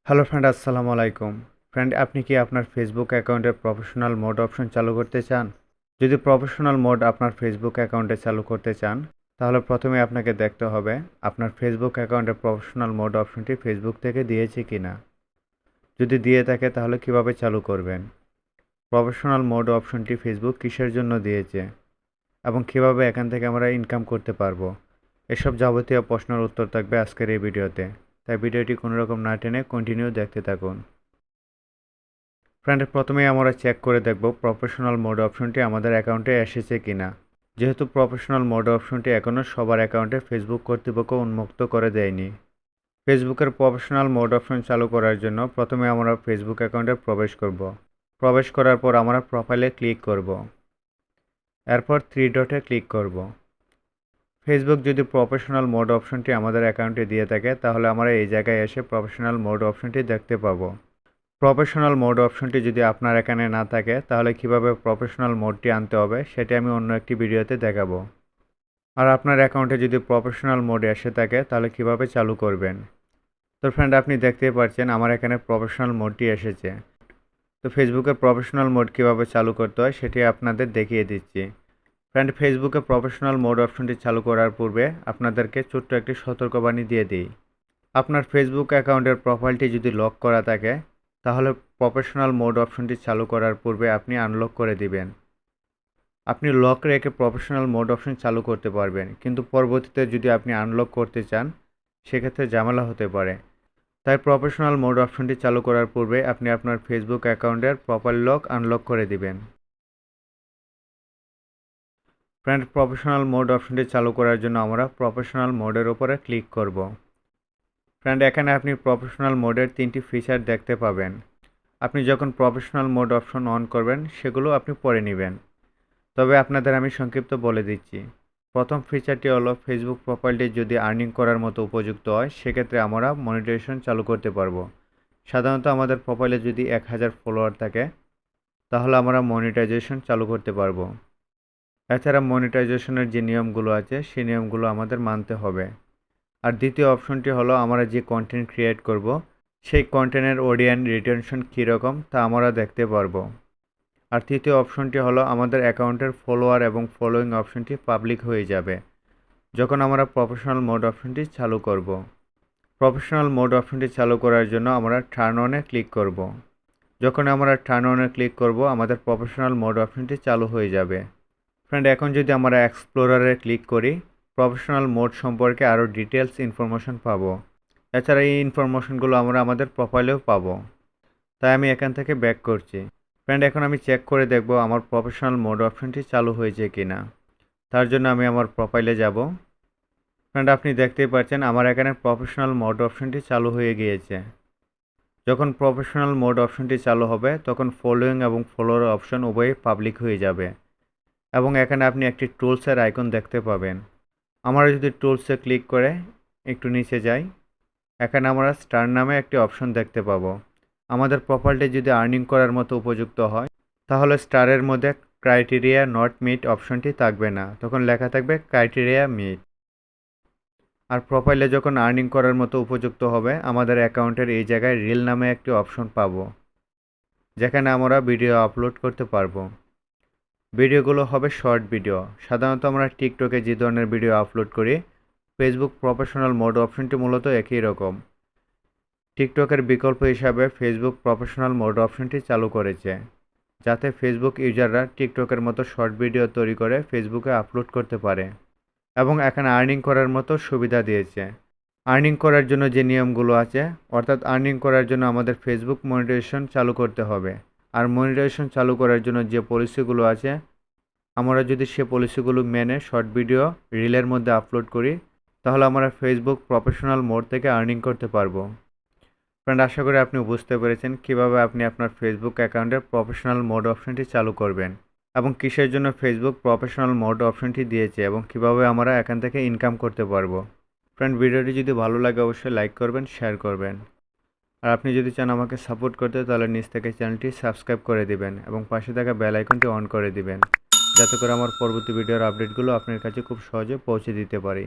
Hello friend, আসসালামু আলাইকুম। Friend, আপনি কি আপনার ফেসবুক অ্যাকাউন্টের প্রফেশনাল মোড অপশন চালু করতে চান? যদি প্রফেশনাল মোড আপনার ফেসবুক অ্যাকাউন্টে চালু করতে চান, তাহলে প্রথমে আপনাকে দেখতে হবে আপনার ফেসবুক অ্যাকাউন্টের প্রফেশনাল মোড অপশনটি ফেসবুক থেকে দিয়েছে কিনা। যদি দিয়ে থাকে তাহলে কিভাবে চালু করবেন? প্রফেশনাল মোড অপশনটি ফেসবুক কিসের জন্য দিয়েছে এবং কিভাবে এখান থেকে আমরা ইনকাম করতে পারবো, এসব যাবতীয় প্রশ্নের উত্তর থাকবে আজকের এই ভিডিওতে। তাই ভিডিওটি কোনো রকম না টেনে কন্টিনিউ দেখতে থাকুন। ফ্রেন্ড, প্রথমেই আমরা চেক করে দেখব প্রফেশনাল মোড অপশনটি আমাদের অ্যাকাউন্টে এসেছে কিনা। যেহেতু প্রফেশনাল মোড অপশনটি এখনও সবার অ্যাকাউন্টে ফেসবুক কর্তৃপক্ষ উন্মুক্ত করে দেয়নি। ফেসবুকের প্রফেশনাল মোড অপশন চালু করার জন্য প্রথমে আমরা ফেসবুক অ্যাকাউন্টে প্রবেশ করব। প্রবেশ করার পর আমরা প্রোফাইলে ক্লিক করব। এরপর থ্রি ডটে ক্লিক করব। ফেসবুক যদি প্রফেশনাল মোড অপশনটি আমাদের অ্যাকাউন্টে দিয়ে থাকে তাহলে আমরা এই জায়গায় এসে প্রফেশনাল মোড অপশনটি দেখতে পাবো। প্রফেশনাল মোড অপশনটি যদি আপনার এখানে না থাকে তাহলে কিভাবে প্রফেশনাল মোডটি আনতে হবে সেটি আমি অন্য একটি ভিডিওতে দেখাবো। আর আপনার অ্যাকাউন্টে যদি প্রফেশনাল মোড এসে থাকে তাহলে কিভাবে চালু করবেন। তো ফ্রেন্ড, আপনি দেখতেই পাচ্ছেন আমার এখানে প্রফেশনাল মোডটি এসেছে। তো ফেসবুকের প্রফেশনাল মোড কিভাবে চালু করতে হয় সেটি আপনাদের দেখিয়ে দিচ্ছি। ফ্রেন্ড, ফেসবুকে প্রফেশনাল মোড অপশনটি চালু করার পূর্বে আপনাদেরকে ছোট্ট একটি সতর্কবাণী দিয়ে দিই। আপনার ফেসবুক অ্যাকাউন্টের প্রোফাইলটি যদি লক করা থাকে তাহলে প্রফেশনাল মোড অপশনটি চালু করার পূর্বে আপনি আনলক করে দিবেন। আপনি লক রেখে প্রফেশনাল মোড অপশন চালু করতে পারবেন, কিন্তু পরবর্তীতে যদি আপনি আনলক করতে চান সেক্ষেত্রে ঝামেলা হতে পারে। তাই প্রফেশনাল মোড অপশনটি চালু করার পূর্বে আপনি আপনার ফেসবুক অ্যাকাউন্টের প্রোফাইল লক আনলক করে দিবেন। ফ্রেন্ড, প্রফেশনাল মোড অপশনটি চালু করার জন্য আমরা প্রফেশনাল মোডের উপরে ক্লিক করব। ফ্রেন্ড, এখানে আপনি প্রফেশনাল মোডের 3টি ফিচার দেখতে পাবেন। আপনি যখন প্রফেশনাল মোড অপশন অন করবেন সেগুলো আপনি পরে নেবেন, তবে আপনাদের আমি সংক্ষিপ্ত বলে দিচ্ছি। প্রথম ফিচারটি হলো ফেসবুক প্রোফাইলটি যদি আর্নিং করার মতো উপযুক্ত হয় সেক্ষেত্রে আমরা মনিটাইজেশন চালু করতে পারবো। সাধারণত আমাদের প্রোফাইলে যদি 1000 ফলোয়ার থাকে তাহলে আমরা মনিটাইজেশন চালু করতে পারবো। এছাড়া মনিটাইজেশনের যে নিয়মগুলো আছে সেই নিয়মগুলো আমাদের মানতে হবে। আর দ্বিতীয় অপশনটি হলো আমরা যে কন্টেন্ট ক্রিয়েট করব সেই কন্টেন্টের অডিয়েন্স রিটেনশন কীরকম তা আমরা দেখতে পারবো। আর তৃতীয় অপশনটি হলো আমাদের অ্যাকাউন্টের ফলোয়ার এবং ফলোয়িং অপশনটি পাবলিক হয়ে যাবে যখন আমরা প্রফেশনাল মোড অপশনটি চালু করব। প্রফেশনাল মোড অপশনটি চালু করার জন্য আমরা টার্ন অনে ক্লিক করব। যখন আমরা টার্ন অনে ক্লিক করব আমাদের প্রফেশনাল মোড অপশনটি চালু হয়ে যাবে। ফ্রেন্ড, এখন যদি আমরা এক্সপ্লোরারে ক্লিক করি প্রফেশনাল মোড সম্পর্কে আরও ডিটেলস ইনফরমেশন পাবো। এছাড়া এই ইনফরমেশনগুলো আমরা আমাদের প্রোফাইলেও পাবো। তাই আমি এখান থেকে ব্যাক করছি। ফ্রেন্ড, এখন আমি চেক করে দেখব আমার প্রফেশনাল মোড অপশনটি চালু হয়েছে কিনা। তার জন্য আমি আমার প্রোফাইলে যাব। ফ্রেন্ড, আপনি দেখতেই পাচ্ছেন আমার এখানে প্রফেশনাল মোড অপশনটি চালু হয়ে গিয়েছে। যখন প্রফেশনাল মোড অপশনটি চালু হবে তখন ফলোয়িং এবং ফলোয়ার অপশন উভয়ই পাবলিক হয়ে যাবে এবং এখানে আপনি একটি টুলসের আইকন দেখতে পাবেন। আমরা যদি টুলসে ক্লিক করে একটু নিচে যাই, এখানে আমরা স্টার নামে একটি অপশন দেখতে পাবো। আমাদের প্রোফাইলটি যদি আর্নিং করার মতো উপযুক্ত হয় তাহলে স্টারের মধ্যে ক্রাইটেরিয়া নট মিট অপশনটি থাকবে না, তখন লেখা থাকবে ক্রাইটেরিয়া মিট। আর প্রোফাইলে যখন আর্নিং করার মতো উপযুক্ত হবে আমাদের অ্যাকাউন্টের এই জায়গায় রিল নামে একটি অপশন পাবো, যেখানে আমরা ভিডিও আপলোড করতে পারবো। ভিডিওগুলো হবে শর্ট ভিডিও। সাধারণত আমরা টিকটকে যে ধরনের ভিডিও আপলোড করি ফেসবুক প্রফেশনাল মোড অপশনটি মূলত একই রকম। টিকটকের বিকল্প হিসাবে ফেসবুক প্রফেশনাল মোড অপশনটি চালু করেছে, যাতে ফেসবুক ইউজাররা টিকটকের মতো শর্ট ভিডিও তৈরি করে ফেসবুকে আপলোড করতে পারে এবং এখানে আর্নিং করার মতো সুবিধা দিয়েছে। আর্নিং করার জন্য যে নিয়মগুলো আছে, অর্থাৎ আর্নিং করার জন্য আমাদের ফেসবুক মনিটাইজেশন চালু করতে হবে। আর মনিটাইজেশন চালু করার জন্য যে পলিসিগুলো আছে আমরা যদি সে পলিসিগুলো মেনে শর্ট ভিডিও রিলের মধ্যে আপলোড করি তাহলে আমরা ফেসবুক প্রফেশনাল মোড থেকে আর্নিং করতে পারবো। ফ্রেন্ড, আশা করি আপনি বুঝতে পেরেছেন কিভাবে আপনি আপনার ফেসবুক অ্যাকাউন্টের প্রফেশনাল মোড অপশনটি চালু করবেন এবং কিসের জন্য ফেসবুক প্রফেশনাল মোড অপশনটি দিয়েছে এবং কিভাবে আমরা এখান থেকে ইনকাম করতে পারবো। ফ্রেন্ড, ভিডিওটি যদি ভালো লাগে অবশ্যই লাইক করবেন, শেয়ার করবেন। আর আপনি যদি চান আমাকে সাপোর্ট করতে তাহলে নিচ থেকে চ্যানেলটি সাবস্ক্রাইব করে দিবেন এবং পাশে থাকা বেল আইকনটি অন করে দিবেন, যাতে করে আমার পরবর্তী ভিডিওর আপডেটগুলো আপনার কাছে খুব সহজে পৌঁছে দিতে পারি।